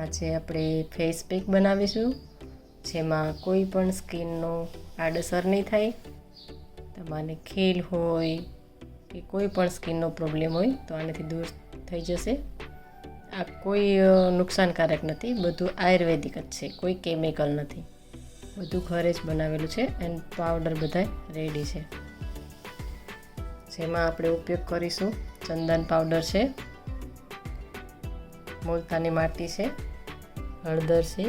આજે આપણે face pack બનાવીશું, જેમાં કોઈ પણ સ્કિનનો આડઅસર નહીં થાય. તમારે ખીલ હોય કે કોઈ પણ સ્કિનનો પ્રોબ્લેમ હોય તો આનાથી દૂર થઈ જશે. આ કોઈ નુકસાનકારક નથી, બધું આયુર્વેદિક જ છે, કોઈ કેમિકલ નથી, બધું ઘરે જ બનાવેલું છે. એન્ડ પાવડર બધા રેડી છે. જેમાં આપણે ઉપયોગ કરીશું ચંદન પાવડર છે, મુલતાની માટી છે, હળદર છે,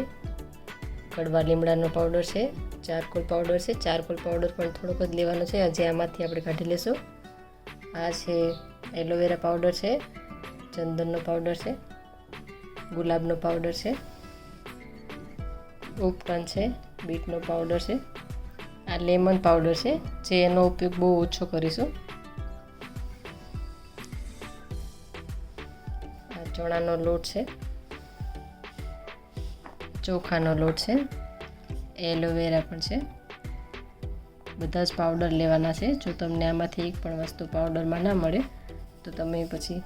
કડવા લીમડાનો પાવડર છે, ચારકોલ પાવડર છે. ચારકોલ પાવડર પણ થોડોક જ લેવાનો છે, હજી આમાંથી આપણે કાઢી લેશું. આ છે એલોવેરા પાવડર છે, ચંદનનો પાવડર છે, ગુલાબનો પાવડર છે, ઉપટન છે, બીટનો પાવડર છે. આ લેમન પાવડર છે, જે એનો ઉપયોગ બહુ ઓછો કરીશું. આ ચણાનો લોટ છે, ચોખાનો લોટ છે, એલોવેરા પણ છે. બધા જ પાવડર લેવાના છે. જો તમને આમાંથી એક પણ વસ્તુ પાવડરમાં ના મળે તો તમે પછી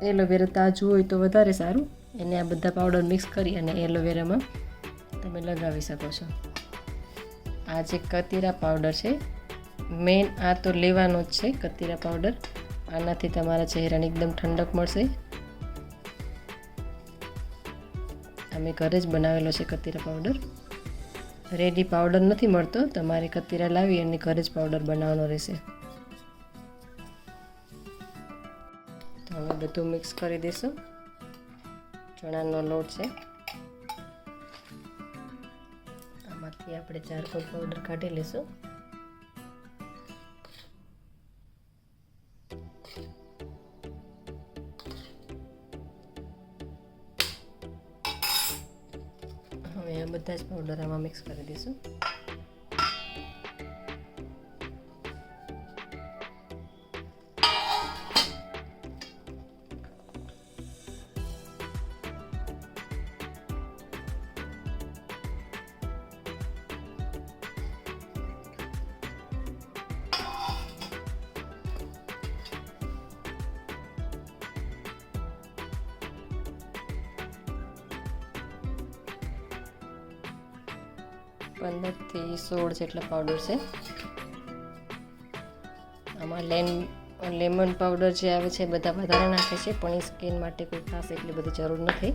એલોવેરા તાજું હોય તો વધારે સારું. એને આ બધા પાવડર મિક્સ કરી અને એલોવેરામાં તમે લગાવી શકો છો. આ જે કતીરા પાવડર છે, મેઇન આ તો લેવાનો જ છે કતીરા પાવડર. આનાથી તમારા ચહેરાને એકદમ ઠંડક મળશે. અમે ઘરે જ બનાવેલો છે કતીરા પાવડર. રેડી પાવડર નથી મળતો, તમારે કતીરા લાવી અને ઘરે જ પાવડર બનાવવાનો રહેશે. તો હવે બધું મિક્સ કરી દઈશું. ચણાનો લોટ છે, આમાંથી આપણે ચારકોલ પાવડર કાઢી લઈશું. હવે આ બધા જ પાવડર આમાં મિક્સ કરી દઈશું. થી 16 જેટલા પાવડર છે. આમાં લેમન પાવડર જે આવે છે બધા વધારે નાખે છે, પણ એ સ્કિન માટે કોઈ ખાસ એટલી બધી જરૂર નથી.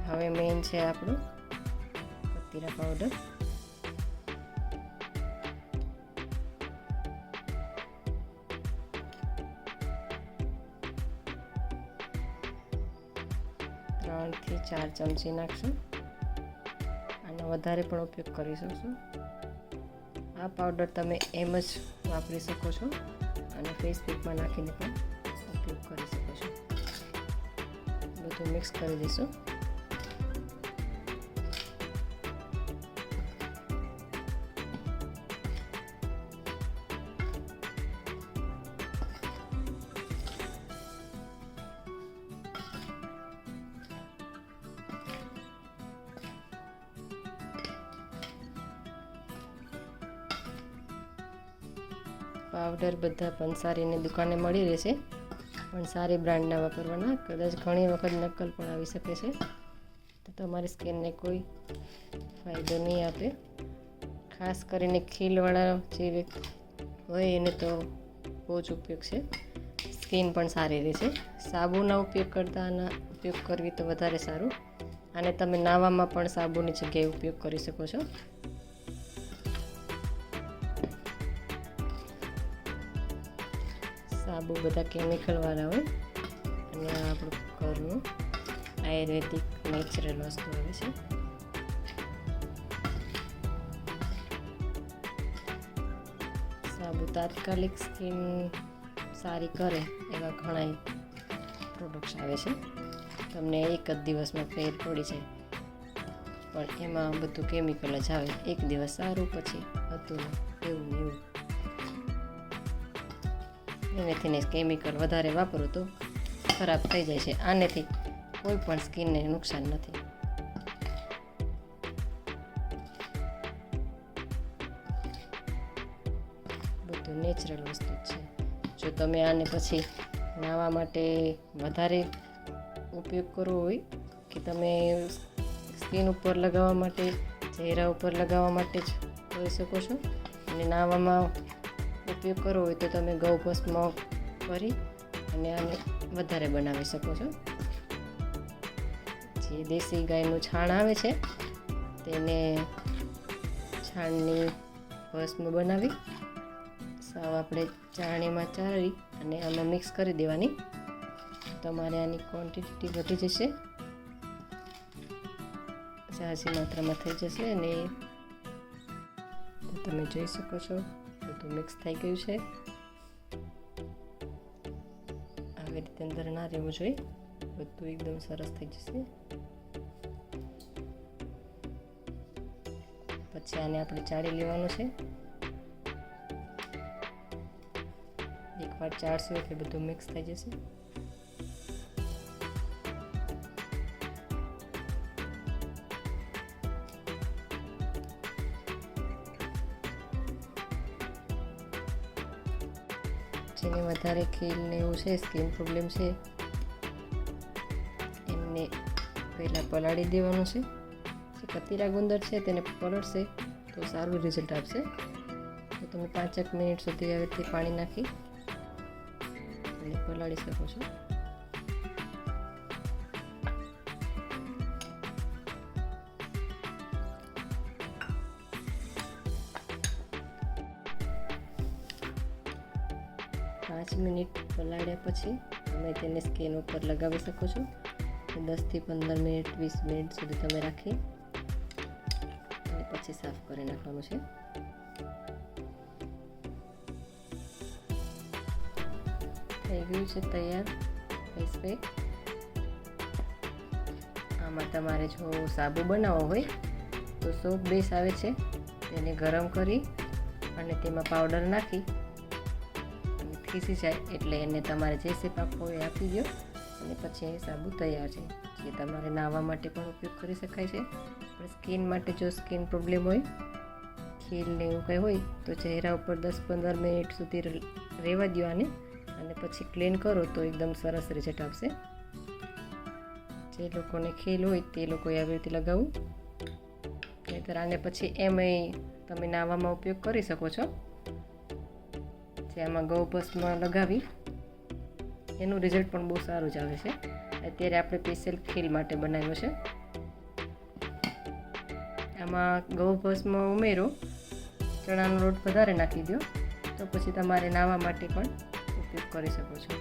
હવે મેઇન છે આપણું કતીરા પાવડર. ત્રણથી 4 ચમચી નાખશું. વધારે પણ ઉપયોગ કરી શકશો. આ પાવડર તમે એમ જ વાપરી શકો છો અને ફેસ પેકમાં નાખીને પણ ઉપયોગ કરી શકો છો. બધું મિક્સ કરી દઈશું. પાવડર બધા પંસારીની દુકાને મળી રહેશે, પણ સારી બ્રાન્ડના વાપરવાના. કદાચ ઘણી વખત નકલ પણ આવી શકે છે, તો તમારી સ્કિનને કોઈ ફાયદો નહીં આપે. ખાસ કરીને ખીલવાળા જે હોય એને તો બહુ જ ઉપયોગ છે. સ્કિન પણ સારી રહે છે. સાબુના ઉપયોગ કરતાં ઉપયોગ કરવી તો વધારે સારું. અને તમે નાવામાં પણ સાબુની જગ્યાએ ઉપયોગ કરી શકો છો. સાબુ બધા કેમિકલવાળા હોય અને આ આપણું ઘરનું આયુર્વેદિક નેચરલ વસ્તુ આવે છે. સાબુ તાત્કાલિક સ્કિન સારી કરે એવા ઘણા પ્રોડક્ટ્સ આવે છે. તમને એક જ દિવસમાં ફેર પડી જાય, પણ એમાં બધું કેમિકલ જ આવે. એક દિવસ સારું, પછી હતું એવું ને એવું. એનાથી ને કેમિકલ વધારે વાપરો તો ખરાબ થઈ જાય છે. આનેથી કોઈ પણ સ્કિનને નુકસાન નથી. બધું નેચરલ વસ્તુ છે. જો તમે આને પછી નાહવા માટે વધારે ઉપયોગ કરવો હોય કે તમે સ્કિન ઉપર લગાવવા માટે, ચહેરા ઉપર લગાવવા માટે જ કરી શકો છો. અને નાહવામાં ઉપયોગ કરવો હોય તો તમે ગૌ ભસ્મ કરી અને આને વધારે બનાવી શકો છો. જે દેશી ગાયનું છાણ આવે છે તેને છાણની ભસ્મ બનાવી સાવ આપણે ચાળણીમાં ચાળી અને આમાં મિક્સ કરી દેવાની. તમારે આની ક્વોન્ટિટી વધી જશે, ઝાઝી માત્રામાં થઈ જશે. અને તમે જોઈ શકો છો બધું મિક્સ થઈ ગયું છે. આવી રીતે અંદર ના રહેવું જોઈએ, બધું એકદમ સરસ થઈ જશે. પછી આને આપણે ચાળી લેવાનું છે. એકવાર ચાળશું એટલે બધું મિક્સ થઈ જશે. જેને વધારે ખીલ ને એવું છે, સ્કિન પ્રોબ્લેમ છે, એમને પહેલાં પલાળી દેવાનું છે. જે કતીરા ગુંદર છે તેને પલળશે તો સારું રિઝલ્ટ આપશે. તો તમે 5 મિનિટ સુધી આવી રીતે પાણી નાખી અને પલાળી શકો છો. પાંચ મિનિટ પલાળ્યા પછી તમે તેને સ્કિન ઉપર લગાવી શકો છો. 10 થી 15 મિનિટ 20 મિનિટ સુધી તમે રાખી અને પછી સાફ કરી નાખવાનું છે. થઈ ગયું છે તૈયાર ફેસ પેક. આમાં તમારે જો સાબુ બનાવવો હોય તો સોપ બેસ આવે છે તેને ગરમ કરી અને તેમાં પાવડર નાખી ખીસી જાય એટલે એને તમારે જે શેપ આપવો હોય આપી દો અને પછી એ સાબુ તૈયાર છે. જે તમારે નાહવા માટે પણ ઉપયોગ કરી શકાય છે. પણ સ્કિન માટે જો સ્કિન પ્રોબ્લેમ હોય, ખીલ ને એવું કંઈ હોય તો ચહેરા ઉપર 10-15 મિનિટ સુધી રહેવા દો આને અને પછી ક્લીન કરો તો એકદમ સરસ રિઝલ્ટ આવશે. જે લોકોને ખીલ હોય તે લોકોએ આવી રીતે લગાવવું. નહીંતર આને પછી એમાંય તમે નાહવામાં ઉપયોગ કરી શકો છો. આમાં ગૌ ભસ્મ લગાવી એનું રિઝલ્ટ પણ બહુ સારું જ આવે છે. અત્યારે આપણે સ્પેશિયલ ખીલ માટે બનાવ્યો છે. આમાં ગૌ ભસ્મ ઉમેરો, ચણાનો લોટ વધારે નાખી દો તો પછી તમારે નાહવા માટે પણ ઉપયોગ કરી શકો છો.